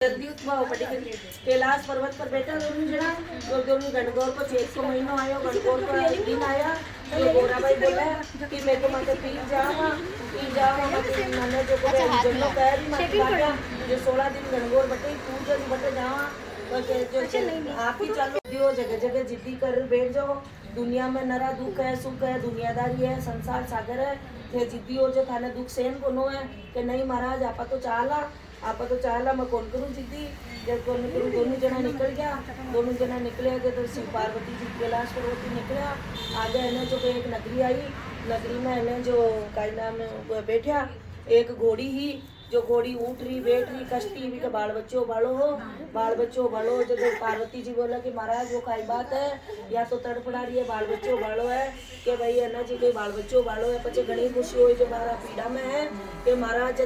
कैलाश पर्वत पर बैठा दोनों जना और दोनों गणगौर को 6 महीनों आयो गणगौर को दिन आया तो गोरा भाई बोला कि मैं तो मत पी जाऊंगा मैंने जो जन्नो कह रही मत बाटा जो 16 दिन गणगौर बटे पूजन बटे जावा जो आप ही चलो दियो जगह जगह जिद्दी कर बैठ जाओ। दुनिया में नरा दुख है सुख है दुनियादारी है संसार सागर है थे जिद्दी हो जो थाने दुख सहन कोनो है कि नहीं महाराज आपा तो चाला मैं कौन करूँ जिद्दी जब कौन करूँ। दोनों जना निकल गया दोनों जना निकले तो शिव पार्वती जी कैलाश पर्वती निकला आगे है जो एक नगरी आई नगरी में है जो का नाम बैठा एक घोड़ी ही जो घोड़ी उठ रही बैठ रही कश्ती भी के बाल बच्चों भालो जो पार्वती जी बोला कि महाराज वो काई बात है या तो तड़पड़ा रही है बाल बच्चों भालो है कि भाई है ना जी कोई बाल बच्चों भालो है पचे घनी खुशी हो जो मारा पीड़ा में है कि महाराज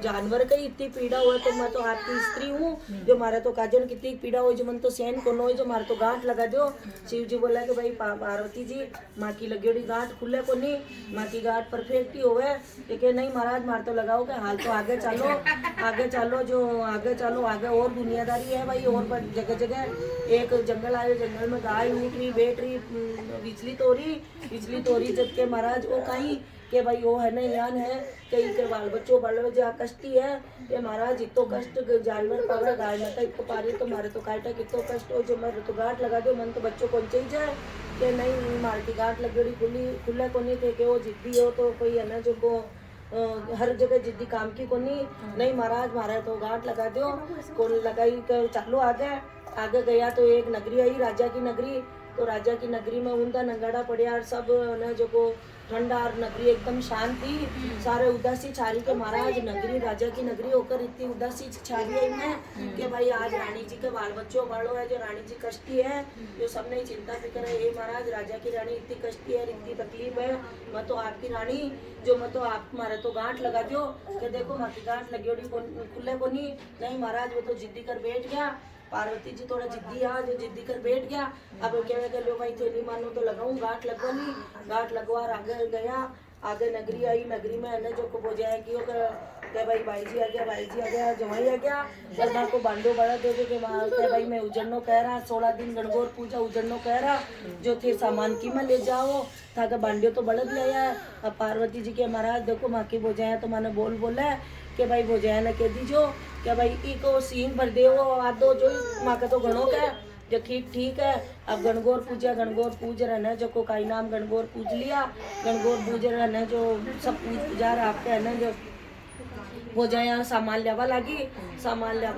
जानवर की इतनी पीड़ा हुआ तो मैं तो आपकी स्त्री हूँ जो मारे तो काजन कितनी पीड़ा हो जो मन तो सहन को हो जो मारे तो गांठ लगा दो। शिव जी बोला कि भाई पार्वती जी माँ की लगी गांठ खुले को नहीं माँ की गांठ परफेक्ट ही होवे लेकिन नहीं महाराज मार तो लगाओ के हाल तो आगे चलो आगे और दुनियादारी है भाई और जगह जगह एक जंगल आयो जंगल में गाय उठ रही बैठ रही बिजली तोरी जब के महाराज वो कहीं के भाई वो है ना यान है कई के बाल बच्चों बालो जो कष्टी है ये महाराज इतो कष्ट जानवर पावे गाय माता इतो पारी तो मारे तो काटा कितो कष्ट हो जो मेरे तो गांठ लगा दो मन तो बच्चों को चाहिए जाए कि नहीं मार की गांठ लगेड़ी खुले को नहीं थे कि वो जिद्दी हो तो कोई है ना जो को हर जगह जिद्दी काम की कोनी नहीं महाराज मारे तो गांठ लगा दो कौन लगाई कर चालो आगे गया तो एक नगरी आई राजा की नगरी तो राजा की नगरी में ऊंधा नंगाड़ा पड़िया सब न जो को ठंडा और नगरी एकदम शांति सारे उदासी छारी के महाराज नगरी राजा की नगरी होकर इतनी उदासी छारी है में कि भाई आज रानी जी के बाल बच्चों वालों है जो रानी जी कष्टी है जो सबने चिंता फिक्र है ये महाराज राजा की रानी इतनी कष्टी है इतनी तकलीफ है मैं तो आपकी रानी जो मैं तो आप मारे तो गांठ लगा दो कि देखो माँ की गांठ लगी खुले को नहीं महाराज वो तो जिद्दी कर बैठ गया। पार्वती जी थोड़ा जिद्दी आ जो जिद्दी कर बैठ गया अब क्या लो भाई थैली मानो तो लगाऊं गांठ लगवानी गांठ लगवा आगे गया आगे नगरी आई नगरी में है जो को बोझाया कि भाई जी आ गया जवाई आ गया सरदार को बांडो बड़ा दे के भाई मैं उजड़नो कह रहा 16 दिन गणगौर पूजा उजड़नो कह रहा जो थे सामान की में ले जाओ था कि बांडियो तो बढ़ गया है। अब पार्वती जी के महाराज देखो माँ की बोझाया तो मैंने बोला कि भाई बोझाया ना कह दीजो क्या भाई इको सीन भर दे आदो जो माँ का तो गणों का जो ठीक है। अब गणगौर पूज रहना जो को काई नाम गणगौर पूज लिया गणगौर पूज रहना जो सब पूजा आपके है ना जो हो जाए सामान लेवा लागी जो सामान लिया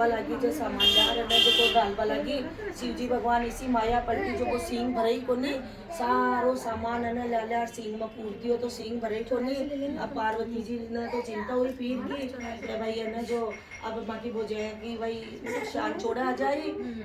रहना जो को डालवा लागी शिव जी भगवान इसी माया पलटी जो को सींग भरे को नहीं सारो सामान है ना लिया सींग में पूर्ति हो तो सींग भरे को नहीं। अब पार्वती जी ने तो चिंता हुई पीर की भाई है ना जो अब बाकी वो जाए कि भाई शान छोड़ा आ जाए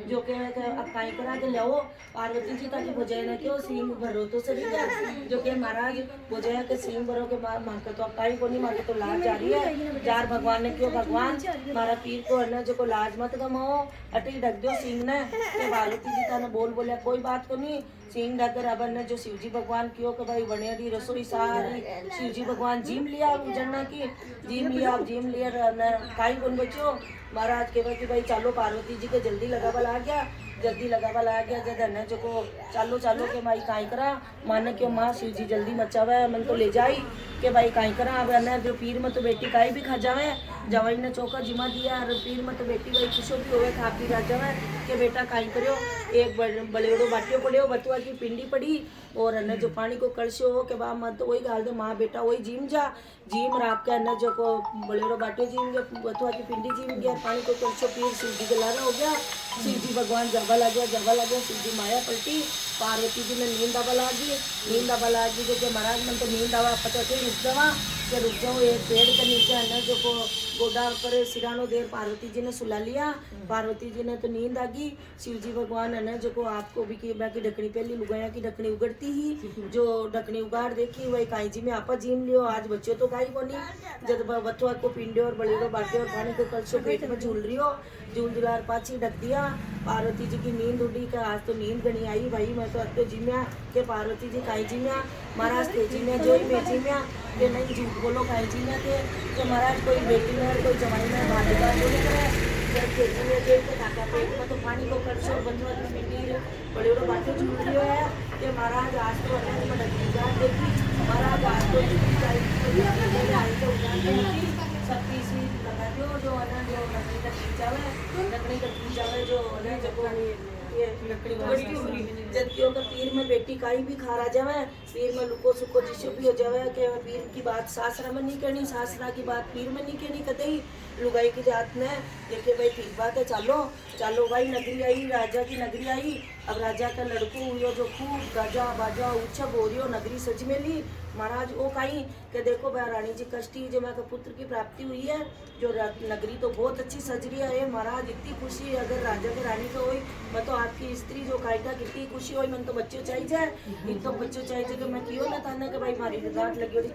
जो के अब काई करा के लाओ पार्वती जी ताकि वो जाए ना क्यों सींग भरो तो सही है जो के महाराज वो जाए के सींग भरो के मार के तो अब काई को नहीं मार के तो लाज जा रही है जार भगवान ने क्यों भगवान मारा पीर को है ना जो को लाज मत गमाओ अटी ढक दो सींग ने पार्वती जी ने बोलिया कोई बात को नहीं सिंह ढकर अब ने जो शिवजी भगवान क्यों कि भाई बनेरी रसोई सारी शिवजी भगवान जीम लिया उजड़ना की जीम लिया काई कौन बच्चों महाराज के भाई चलो पार्वती जी के जल्दी लगावल आ गया जद है ना जो को चालो के भाई काई करा माने क्यों माँ शिव जी जल्दी मचावे मन तो ले जाई के भाई काई करा अब है जो पीर में तो बेटी काई भी खा जावे जवाई ने चौका जिमा दिया पीर में तो बेटी भाई खुशो भी होवे खा पी राजा में के बेटा काई करो एक बड़ेड़ो बाटियो पड़े बतुआ की पिंडी पड़ी और है जो पानी को कलशो हो के बाद मत वही गाल दे माँ बेटा वही जीम रात के है जो को बड़ेड़ो बाटियो जीम गया बतुआ की पिंडी जीम गया पानी को कलशो पीर शिव जी के लारा हो गया शिव जी भगवान जबा लग गया शिव जी माया पलटी पार्वती जी ने नींद आवा लागी जो महाराज मन तो नींद आवा पता थे रुक जाओ एक पेड़ के नीचे है ना जो को गोडा पर सिरानो देर पार्वती जी ने सुला लिया पार्वती जी ने तो नींद आ गई शिव जी भगवान है ना जो को आपको भी की बाकी ढकनी पहली लुगाया की ढकनी उगड़ती ही जो ढकनी उगाड़ देखी वही काई जी में आपा जीम लियो आज बच्चों तो काई कोनी जब बथुआ को पिंडे और बड़ेड़ो बाटे और पानी को कलशो पेट में झूल रही हो झूल जुलार पाछी ढक दिया पार्वती जी की नींद उड़ी का आज तो नींद गनी आई भाई मैं तो अब तो जिम्या के पार्वती जी काई जिम्या महाराज थे जिम्या जो ही मैं जिम्या के नहीं झूठ बोलो काई जिम्या थे जो महाराज कोई बेटी में कोई जवाई में बालेदार बोले करे जब भेजी है जेल के काका पेट में तो पानी को करशो बंधवा की मिट्टी बड़े बड़े बातें जुड़ रही है कि महाराज आज तो अनंत में नकली जात देखी महाराज आज तो आई तो सबकी सी लगा दो जो अनंत जो नकली का खींचा है जो अनंत जब ये लकड़ी जबकि अगर पीर में बेटी काई भी खारा जावे पीर में लुको सुको जिसो भी हो जावे कि पीर की बात सासरा में नहीं कहनी सासरा की बात पीर में नहीं कहनी कतई लुगाई की जात ने देखे भाई ठीक बात है चलो चलो भाई नगरी आई राजा की नगरी आई अब राजा का लड़को हुई जो खूब गाजा बाजा उछब हो रही हो नगरी सज में ली महाराज वो कहीं कि देखो भाई रानी जी कष्टी जो मैं पुत्र की प्राप्ति हुई है जो नगरी तो बहुत अच्छी सज रही है महाराज इतनी खुशी अगर राजा के रानी को हुई मैं तो आपकी स्त्री जो कायटा कितनी खुशी हुई मन तो बच्चों चाहिए इन तो बच्चों चाहिए कि मैं क्यों ना थाने कि भाई मारी गांठ लगी होगी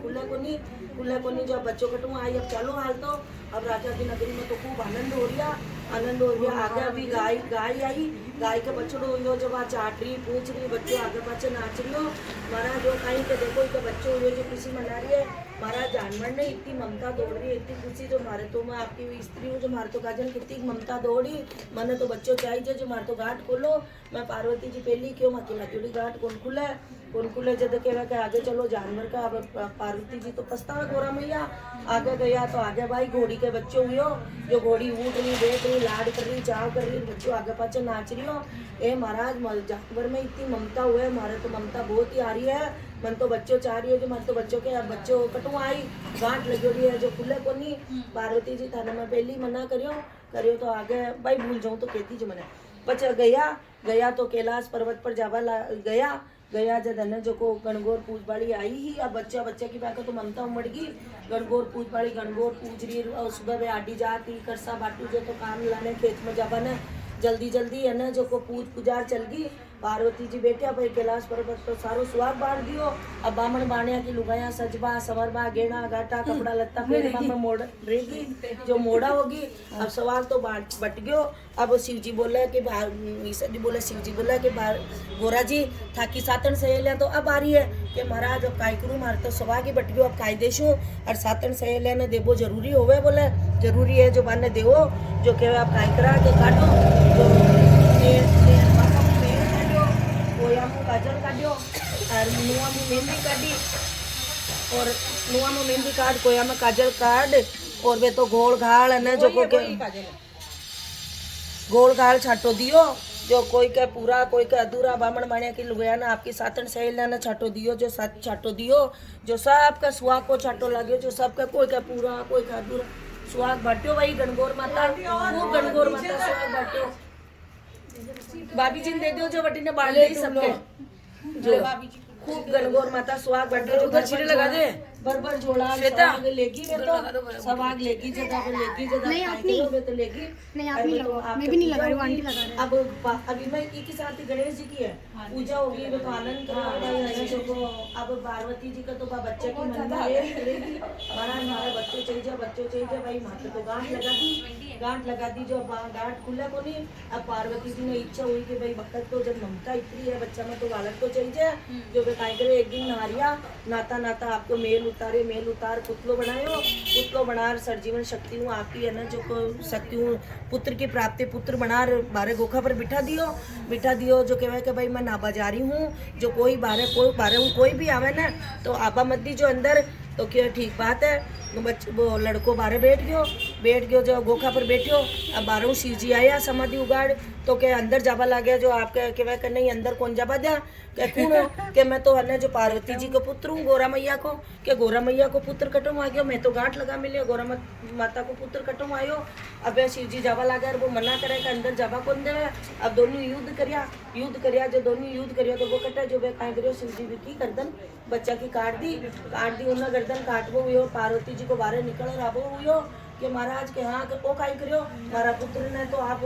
खुले को नहीं जो बच्चों कटू आई अब चलो हाल तो अब राजा की नगरी में तो खूब आनंद हो रहा आगे अभी गाय आई गाय के बछड़ो हुई जब वहाँ चाट रही पूछ रही बच्चों आगे पाचे नाच रही हो महाराज जो कहीं के देखो इनके बच्चों हुए जो खुशी मना रही है महाराज जानवर ने इतनी ममता दौड़ रही है इतनी खुशी जो मारे तो मैं आपकी स्त्री हूँ जो मारे तो गाजन कितनी ममता दौड़ी मैंने तो बच्चों चाहिए जो मारे तो घाट खोलो मैं पार्वती जी पहली क्यों माकी घाट कौन खुले जब के आगे चलो जानवर का अब पार्वती जी तो पछतावा गोरा मैया आगे गया तो आगे भाई घोड़ी के बच्चों हुई हो जो घोड़ी ऊट रही बैठ रही लाड कर रही चाव कर रही बच्चों आगे पाचे नाच रही हो ए महाराज जानवर में इतनी ममता हुए हमारे तो ममता बहुत ही आ रही है मन तो बच्चों चाह रही है जो मन तो बच्चों के अब बच्चों कटू आई गांठ लगी रही है जो खुले को नहीं पार्वती जी थाने में पहली मना करियो तो आगे भाई भूल जाऊँ तो कहती जो मैंने बच्चा गया तो कैलाश पर्वत पर जावा गया जब धन जो को गणगौर पूज बाड़ी आई ही अब बच्चा की बात तो ममता उमड़ गई गणगौर पूज बाड़ी गणगौर पूज रही और सुबह वे आडी जाती करसा बाटू जो तो काम लाने खेत में जावा ने जल्दी है ना जो को पुजार चल गई पार्वती जी बैठा भाई कैलाश पर्वत तो सारो सुहाग बांध दियो अब बामण बाणिया की लुगाया सजबा सवरबा गेना गाटा कपड़ा लत्ता पहनबा में मोड़ रहेगी जो मोड़ा होगी अब सवाल तो बट गयो अब शिव जी बोला कि शिव जी बोला कि गोरा जी थाकी सातन सहेलियां तो अब आ रही है कि महाराज अब काय करूं मारे तो सवाग ही बट गयो अब काय देशू और सातन सहेलियां ने देवो जरूरी होवे बोले जरूरी है जो बाने देवो जो कहे आप काय करा के काटो जो काजल काटियो और नुआ में मेहंदी काटी और नुआ में मेहंदी काट कोया में काजल काट और वे तो गोल घाल है जो को गोल घाल छाटो दियो जो कोई के पूरा कोई के अधूरा बामण माणिया की लुगाया ना आपकी सातन सहेलिया ने छाटो दियो जो साथ छाटो दियो जो सबका सुहाग को छाटो लाग्यो जो सबका कोई का पूरा कोई का अधूरा सुहाग बांट्यो भाई गणगौर माता खूब गणगौर माता सुहाग बांट्यो भाभी जी दे दो जो बटी ने बांट दी सबके जो खूब गणगौर माता सुहाग बांट्यो जो घर छिड़े लगा दे बरबर जोड़ा सवाग लेगी वे तो सवाग लेगी जगह पे लेगी जगह नहीं अपनी वे तो लेगी नहीं आप नहीं लगाओ मैं भी नहीं लगा रही हूं आंटी लगा रहे अब अभी मैं एक ही साथ गणेश जी की है पूजा होगी वे तो आनंद करेंगे जो को अब पार्वती जी का तो बच्चे की मंदिर करेगी हमारे बच्चों चाहिए भाई माता तो गांठ लगा दी जो गांठ खुला को नहीं अब पार्वती जी ने इच्छा हुई कि भाई भक्त तो जब ममता इतनी है बच्चा में तो बालक तो चाहिए जो वे काय करे एक दिन नहारिया नाता आपको मेल उतार पुतलो बनार सरजीवन शक्ति हूँ आपकी है ना जो को शक्ति हूँ पुत्र की प्राप्ति पुत्र बनार बारे गोखा पर बिठा दियो जो कहवा कि भाई मैं ना बाजारी हूँ जो कोई कोई भी आवे ना तो आपा मत दी जो अंदर तो क्या ठीक बात है वो लड़को बारे बैठ गयो जो गोखा पर बैठो अब बारह शिव जी आया समाधि उगाड़ तो क्या अंदर जावा लगे जो आपके कहवा कर नहीं अंदर कौन जावा दिया क्या कौन हो कि मैं तो है जो पार्वती जी को पुत्र हूँ गोरा मैया को क्या गोरा मैया को पुत्र कटम आ गया मैं तो गांठ लगा मिले गोरा माता को पुत्र कटम आयो अब शिव जी जावा लगा वो मना करे कि अंदर जावा कौन दे अब दोनों युद्ध करिया जो दोनों युद्ध करिया तो वो कटा जो वे कहीं करियो शिव जी की गर्दन बच्चा की काट दी उन्हें गर्दन काटवो हुई पार्वती जी को बाहर निकल आबो हुई कि महाराज के हाँ वो काई करियो हमारा पुत्र ने तो आप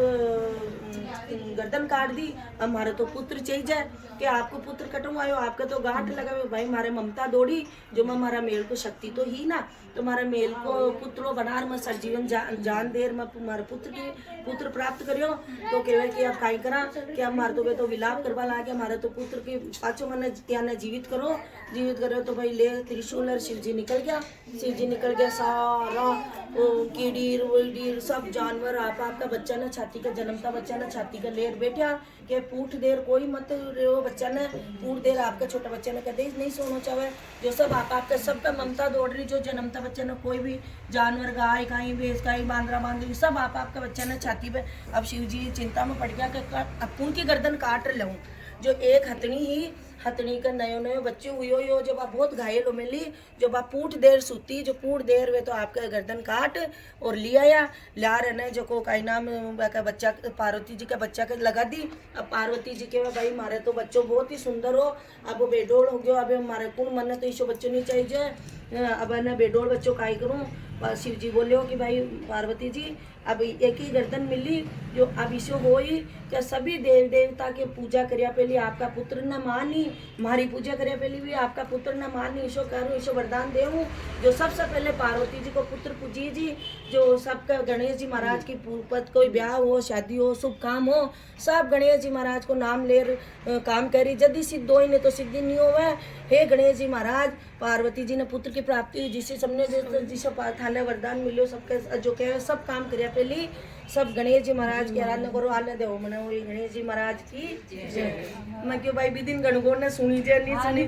गर्दन काट दी अब हमारे तो पुत्र चाहिए कि आपको पुत्र कटवायो आपका तो गांठ लगा भाई हमारे ममता दौड़ी जो मैं हमारा मेल को शक्ति तो ही ना तो हमारे मेल को पुत्रो बनार में सरजीवन जान देर में हमारे पुत्र प्राप्त करियो तो कहवे कि आप काई करा कि हमारे तो विलाप करवा लागे हमारे तो पुत्र के पाछो मैंने त्याने जीवित करो तो भाई ले त्रिशूल और शिव जी निकल गया सारा वो कीड़ीर वहीडीर सब जानवर आपका बच्चा ने छाती का जन्मता बच्चा ने छाती का लेर बैठा के पूठ देर कोई मत रो बच्चा ने पूठ देर आपका छोटा बच्चा ने कहते नहीं सोना चाहे जो सब आपका सबका ममता दौड़ रही जो जन्मता बच्चा ने कोई भी जानवर गाय कहीं भैंस कहीं बांदरा बांदरी सब आपका बच्चा ने छाती पे। अब शिव जी चिंता में पड़ गया कि अप्पू की गर्दन काट लूँ जो एक हथनी का नयो नयो बच्चे हुई हो जब आप बहुत घायल हो मिली जब आप पूठ देर सूती जो पूठ देर वे तो आपका गर्दन काट और लिया ला रहने जो को का नाम का बच्चा पार्वती जी का बच्चा के लगा दी। अब पार्वती जी के भाई मारे तो बच्चों बहुत ही सुंदर हो अब वो बेडोल हो गया अब हमारे कौन मन तो ईशो बच्चों नहीं चाहिए अब है ना बेडोल बच्चों का ही करूँ। शिव जी बोले हो कि भाई पार्वती जी अब एक ही गर्दन मिली जो अब ईशो हो ही क्या सभी देव देवता के पूजा करिया पहले आपका पुत्र न मानी हमारी पूजा करिया पहले भी आपका पुत्र न मानी ईशो करूँ ईशो वरदान देऊँ जो सबसे पहले पार्वती जी को पुत्र पूजिए जी जो सबका गणेश जी महाराज की पद कोई ब्याह हो शादी हो शुभ काम हो सब गणेश जी महाराज को नाम ले काम करी जल्दी सिद्ध हो ही नहीं तो सिद्धि नहीं होवे। हे गणेश जी महाराज पार्वती जी ने पुत्र की प्राप्ति हुई जिससे सबने जिसे थाने वरदान मिलो सबके जो कहे सब काम करिया पहले सब गणेश जी महाराज की आराधना करो आने दो मना गणेश जी महाराज की जय। मैं क्यों भाई भी दिन गणगोर ने सुनी जय नहीं सुनी।